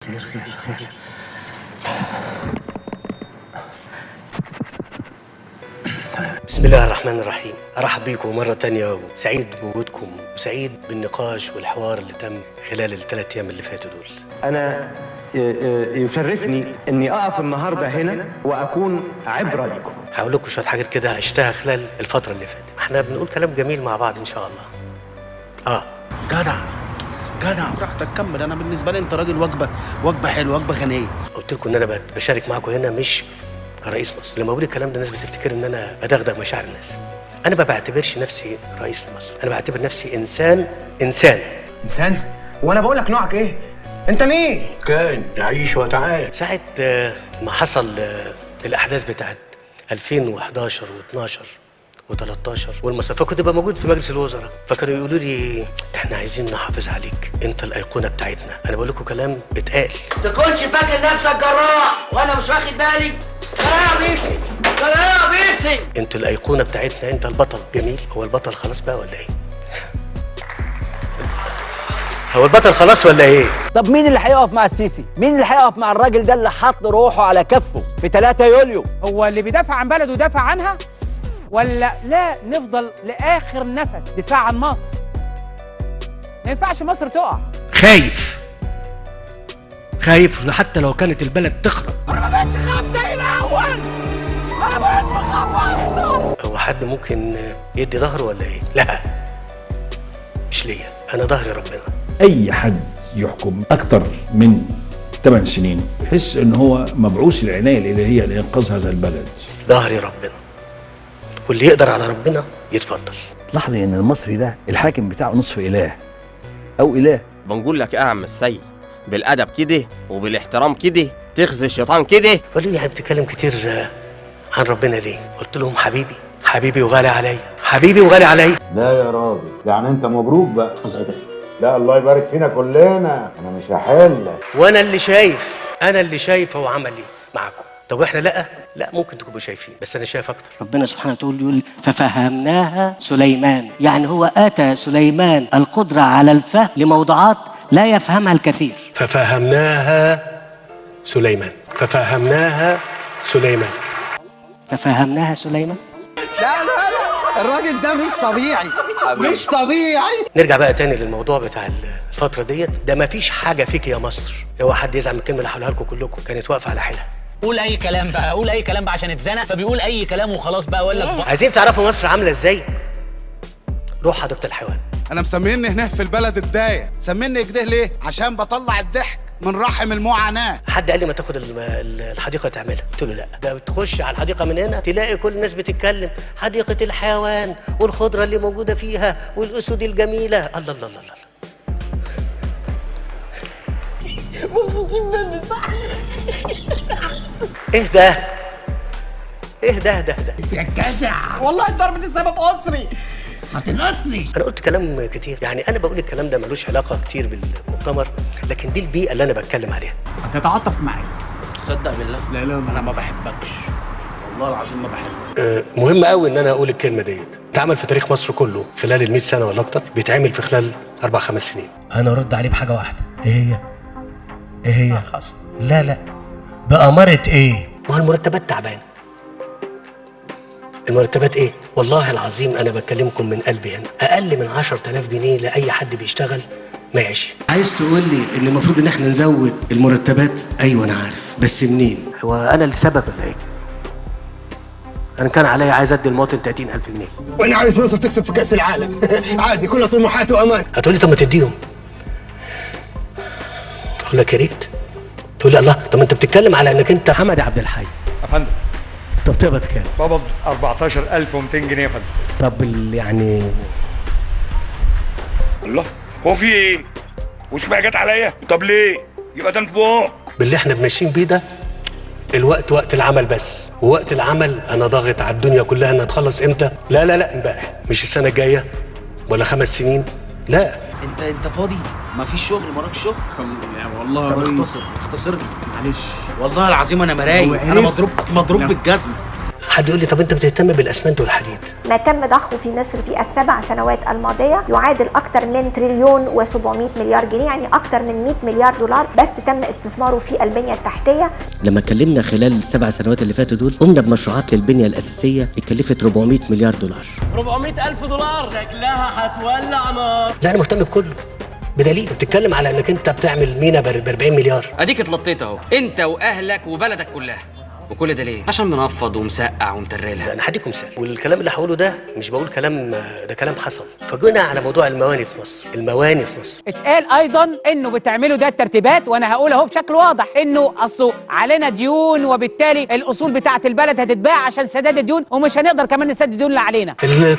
خير خير خير. بسم الله الرحمن الرحيم. ارحب بيكم مره تانية وسعيد بوجودكم وسعيد بالنقاش والحوار اللي تم خلال ال3 ايام اللي فاتوا دول. انا يشرفني اني اقف النهارده هنا واكون عبره لكم. هقول لكم شويه حاجات كده عشتها خلال الفتره اللي فاتت. احنا بنقول كلام جميل مع بعض ان شاء الله. جدع براحتك كمل. انا بالنسبه لي انت راجل وجبه حلوه، وجبه غنيه. قلت لكم ان انا بشارك معاكم هنا مش كرئيس مصر. لما بقول الكلام ده الناس بتفتكر ان انا بدغدغ مشاعر الناس. انا ما بعتبرش نفسي رئيس لمصر، انا بعتبر نفسي انسان. وانا بقول لك نوعك ايه؟ انت مين؟ كان تعيش وتعال. ساعه ما حصل الاحداث بتاعت 2011 و12 و13 والمصافة، كنت بقى موجود في مجلس الوزراء، فكانوا يقولوا لي احنا عايزين نحافظ عليك، انت الايقونه بتاعتنا. انا بقول لكم كلام اتقال. تكونش فاكر نفسك جراح وانا مش واخد بالي. يا بيسي انت الايقونه بتاعتنا، انت البطل. جميل. هو البطل خلاص بقى ولا ايه؟ هو البطل خلاص ولا ايه؟ طب مين اللي هيقف مع السيسي؟ مين اللي هيقف مع الراجل ده اللي حط روحه على كفه في 3 يوليو؟ هو اللي بيدافع عن بلده يدافع عنها؟ ولا لا نفضل لآخر نفس دفاع عن مصر؟ ما ينفعش مصر تقع. خايف حتى لو كانت البلد تخرب. انا ما بقتش خاف زي الاول. انا بقيت بخاف. هو حد ممكن يدي ظهره ولا ايه؟ لا، مش ليا، انا ظهري ربنا. اي حد يحكم اكتر من 8 سنين يحس ان هو مبعوث العنايه الالهيه لانقاذ هذا البلد. ظهري ربنا، واللي يقدر على ربنا يتفضل. لاحظي ان المصري ده الحاكم بتاعه نصف اله او اله. بنقول لك يا عم السيد، بالادب كده وبالاحترام كده تخزي الشيطان كده. قالوا لي يعني بتتكلم كتير عن ربنا ليه؟ قلت لهم حبيبي وغالي عليا، حبيبي وغالي عليا. لا يا راجل، يعني انت مبروك بقى. الله يبارك فيك. لا الله يبارك فينا كلنا، انا مش هحلك. وانا اللي شايف هو عمل ايه معاكم. طب احنا لا ممكن تكونوا شايفين، بس انا شايف اكتر. ربنا سبحانه وتعالى يقول ففهمناها سليمان، يعني هو اتى سليمان القدره على الفهم لموضوعات لا يفهمها الكثير. ففهمناها سليمان. لا الراجل ده مش طبيعي. نرجع بقى تاني للموضوع بتاع الفتره ديت. ده ما فيش حاجه فيك يا مصر. هو حد يزعل من الكلمه اللي هقولها لكم كلكم، كانت واقفه على حيلها. قول اي كلام بقى عشان اتزنق، فبيقول اي كلام وخلاص بقى. ولا عايزين تعرفوا مصر عامله ازاي؟ روح حديقه الحيوان. انا مسميني هنا في البلد الدايه. مسميني كده ليه؟ عشان بطلع الضحك من رحم المعاناه. حد قال لي ما تاخد الحديقه تعملها، قلت له لا. ده بتخش على الحديقه من هنا تلاقي كل الناس بتتكلم حديقه الحيوان والخضره اللي موجوده فيها والاسود الجميله. الله الله الله الله. مبسوطين مني صح؟ ايه ده يا جدع والله الضرب دي سبب اسري. هتنقصني. انا قلت كلام كتير، يعني انا بقول الكلام ده ملوش علاقه كتير بالمؤتمر، لكن دي البيئه اللي انا بتكلم عليها. هتتعاطف معاك. تصدق بالله؟ لا انا ما بحبكش والله العظيم، ما بحبك. مهم قوي ان انا اقول الكلمه ديت. اتعمل في تاريخ مصر كله خلال ال100 سنه ولا اكتر، بيتعمل في خلال 4-5 سنين. انا ارد عليه بحاجه واحده. ايه هي؟ لا بأمارة ايه؟ ما هو المرتبات تعبان. المرتبات ايه؟ والله العظيم انا بكلمكم من قلبي هنا. اقل من 10,000 جنيه لاي حد بيشتغل ما يعيش. عايز تقول لي ان المفروض ان احنا نزود المرتبات؟ ايوه انا عارف، بس منين؟ هو انا السبب ولا ايه؟ انا كان عليا عايز ادي المواطن 30,000 جنيه. وانا عايز مصر تكسب في كاس العالم. عادي، كلها طموحات وامان. هتقول لي طب ما تديهم. اقول لك يا ريت. تقول لي الله، طب انت بتتكلم على انك انت حمدي عبد الحي. يا فندم طب بتقبض كام؟ بابا 14,200 جنيه يا فندم. طب يعني الله، هو في ايه؟ وش بقى جت عليا؟ طب ليه؟ يبقى ده فوق. باللي احنا ماشيين بيه ده الوقت وقت العمل بس، ووقت العمل انا ضاغط على الدنيا كلها انها تخلص امتى؟ لا امبارح، مش السنه الجايه ولا 5 سنين. لا انت فاضي؟ ما فيش شغل؟ وراك شغل؟ والله طب اختصر لي معلش. والله العظيم انا مرايق، انا مضروب بالجزمه. حد يقول لي طب انت بتهتم بالاسمنت والحديد؟ ما تم ضخه في مصر في ال7 سنوات الماضية يعادل أكثر من تريليون و700 مليار جنيه، يعني أكثر من 100 مليار دولار بس تم استثماره في البنية التحتية. لما اتكلمنا خلال ال7 سنوات اللي فاتوا دول قمنا بمشروعات للبنية الأساسية اتكلفت 400 مليار دولار. 400,000 دولار شكلها هتولع نار. لا انا مهتم بكله، بدليل بتتكلم على انك انت بتعمل مينا ب 40 مليار. اديك اتلطيت اهو انت واهلك وبلدك كلها، وكل ده ليه؟ عشان منفض ومسقع ومترلها. انا هديكم مثال، والكلام اللي هقوله ده مش بقول كلام، ده كلام حصل. فجينا على موضوع المواني في مصر، المواني في مصر اتقال ايضا انه بتعملوا ده الترتيبات، وانا هقول اهو بشكل واضح انه اصل علينا ديون، وبالتالي الاصول بتاعه البلد هتتباع عشان سداد الديون، ومش هنقدر كمان نسدد الديون اللي علينا.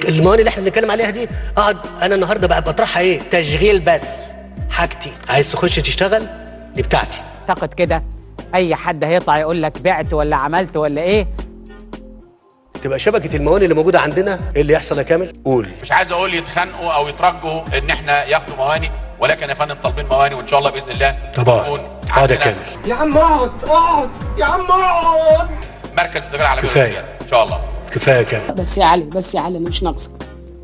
المواني اللي احنا بنتكلم عليها دي اقعد انا النهارده بقى بطرحها ايه؟ تشغيل بس، حاجتي. عايز تخش تشتغل دي بتاعتي. اعتقد كده اي حد هيطلع يقول لك بعت ولا عملت ولا ايه، تبقى شبكه المواني اللي موجوده عندنا ايه اللي يحصل يا كامل؟ قول. مش عايز اقول يتخانقوا او يترجوا ان احنا ياخدوا مواني، ولكن يا فندم طالبين مواني، وان شاء الله باذن الله طبعا اقعد يا كامل. يا عم اقعد يا عم اقعد. مركز التجاره العالميه كفايه ان شاء الله. كفايه يا كامل. بس يا علي بس يا علي مش ناقصك،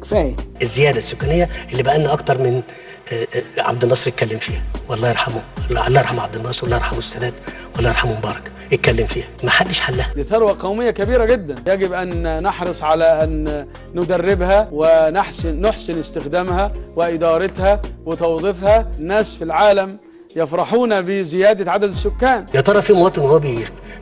كفايه. الزياده السكانيه اللي بقى لنا اكتر من عبد الناصر اتكلم فيها، والله يرحمه، الله يرحم عبد الناصر، والله يرحمه السادات، والله يرحمه مبارك، اتكلم فيها ما حدش حلها. دي ثروه قوميه كبيره جدا، يجب ان نحرص على ان ندربها ونحسن استخدامها وادارتها وتوظيفها. الناس في العالم يفرحون بزياده عدد السكان. يا ترى في مواطن وهو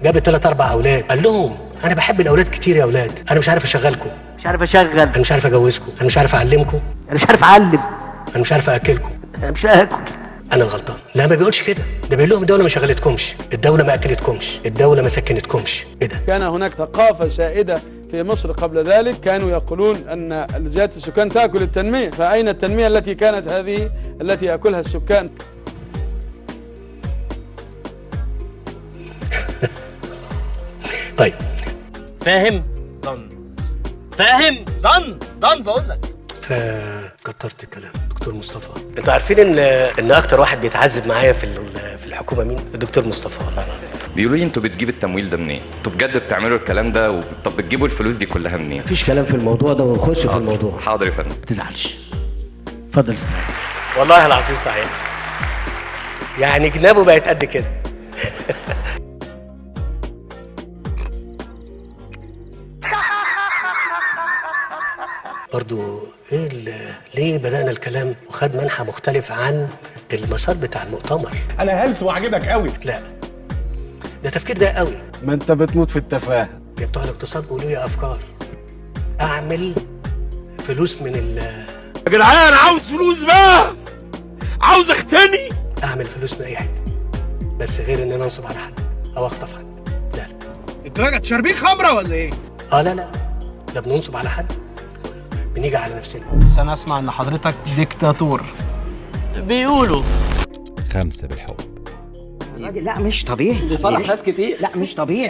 جاب 3 4 اولاد قال لهم انا بحب الاولاد كتير يا اولاد، انا مش عارف اشغلكم، مش عارف اشغل، انا مش عارف اجوزكم، انا مش عارف اعلمكم، انا مش عارف اعلم، انا مش عارف اكلكم، انا مش هاكل، انا الغلطان. لا ما بيقولش كده، ده بيقول لهم الدوله ما شغلتكمش، الدوله ما اكلتكمش، الدوله ما سكنتكمش. ايه ده؟ كان هناك ثقافه سائده في مصر قبل ذلك، كانوا يقولون ان زياده السكان تاكل التنميه، فاين التنميه التي كانت هذه التي ياكلها السكان؟ طيب فاهم؟ فاهم؟ ضن بقول لك. كترت الكلام دكتور مصطفى. انتوا عارفين ان اكتر واحد بيتعذب معايا في الحكومه مين؟ الدكتور مصطفى. والله العظيم بيقولوا لي انتوا بتجيب التمويل ده منين؟ انتوا بجد بتعملوا الكلام ده طب بتجيبوا الفلوس دي كلها منين؟ مفيش كلام في الموضوع ده ونخش في الموضوع. حاضر يا فندم. ما تزعلش، اتفضل استريح. والله العظيم صحيح، يعني جنابه بقت قد كده. برضو ايه ليه بدأنا الكلام وخد منحى مختلف عن المسار بتاع المؤتمر؟ انا هلس وعجبك قوي. لا ده تفكير ده قوي. ما انت بتموت في التفاهه. يا بتوع الاقتصاد قولوا لي افكار اعمل فلوس من يا جدعان عاوز فلوس بقى، عاوز اختني، اعمل فلوس من اي حته، بس غير ان انا انصب على حد او اخطف حد. لا انتوا شاربين خمره ولا ايه؟ لا لا بننصب على حد، بنيجي على نفسنا. بس انا اسمع ان حضرتك ديكتاتور بيقولوا. 5 بالحب. الراجل لا مش طبيعي، بيفرح ناس كتير. لا مش طبيعي.